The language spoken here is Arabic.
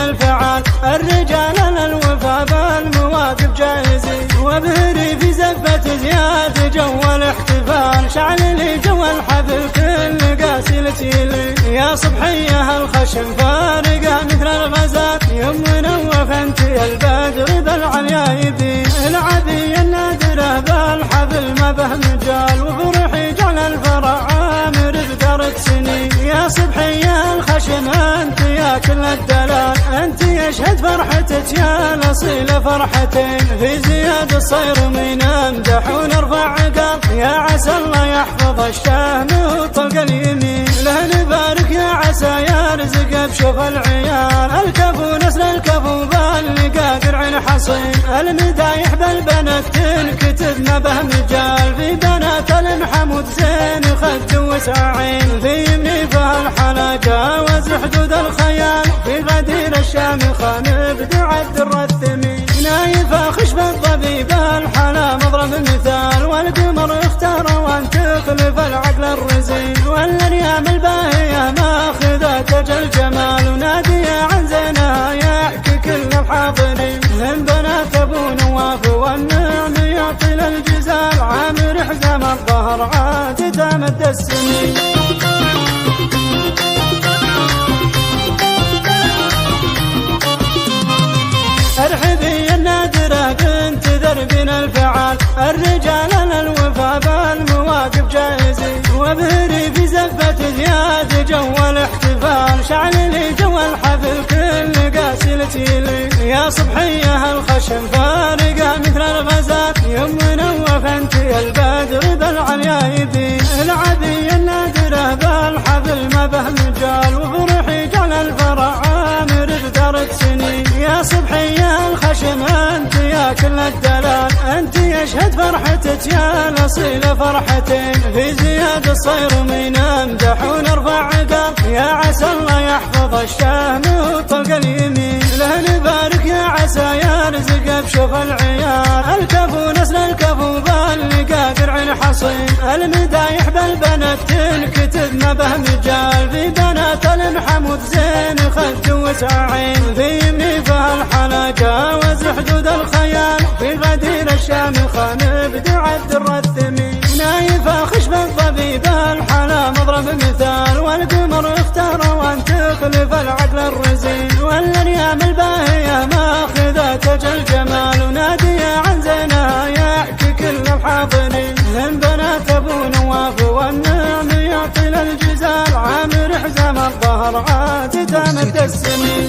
الفعال، الرجال للوفا بالمواقف جاهزين، وبهري في زفة زياد جو الاحتفال، شعل لي جو الحفل كل قاسي لتيلي، يا صبحية الخشم فارقة مثل الغزال، يمنا وفنتي البدر بالعيايبي، العبي النادرة بالحفل ما به مجال، وفرحي جعل الفرع عامر بدرك سنين، يا صبحية الخشم انت يا كل الدلال، انت يشهد فرحتك يا الاصيلة فرحتين، في زياد الصير من امدح ونرفع قال، يا عسى الله يحفظ الشهم وطلق اليمين، له نبارك يا عسى يرزق بشوف العيال، الكفو نسل الكفو باللقا قرع حصين، المدايح بالبنات تنكتب ما به مجال، في بنات المحمود زين خد وساعين، في منيفه الحلا جاوز حدود الخيال، في غدير الشام خان بدع الدر الثمين، نايفه خشب الطبيب الحلا مضرب مثال، والقمر اختار وان تخلف العقل الرزين، والانيام الباهيه ماخذه تاج الجمال، وناديه عن زينها يحكي كل الحاضرين، من بنات ابو نواف والنعم يعطي للجزال، عامر حزام الظهر عاد تمد السنين. ارحبي النادرة بنت درب الفعال، الرجال للوفا بالمواقف جاهزين، وبهري في زفة زياد جو الاحتفال، شعل لي جو الحفل كل قاسي لتيلي، يا صبحية الخشم فارقة مثل الغزال، يمنا وفنتي البدر بالعيايبي، العبي النادرة بالحفل ما به مجال، وفرحي جعل الفرع عامر بدرك سنين، يا صبحية الخشم انت يا كل الدلال، انت يشهد فرحتك يا الاصيلة فرحتين، في زياد الصير من امدح ونرفع قال، يا عسى الله يحفظ الشهم وطلق اليمين، له نبارك يا عسى يرزق بشوف العيال، الكفو نسل الكفو باللقا قرع حصين، المدايح بالبنات تنكتب ما به مجال، في بنات المحمود زين خد وساعين، في منيفه الحلا جاوز حدود الخيال، في غدير الشام خان بدع الدر الثمين، نايفه خشب الطبيب الحلا مضرب مثال، والقمر اختار وان تخلف العقل الرزين، والانيام الباهيه ماخذه تاج الجمال، وناديه عن زينها يحكي كل الحاضرين، من بنات ابو نواف والنعم يعطي للجزال، عامر حزام الظهر عاد تمد السنين.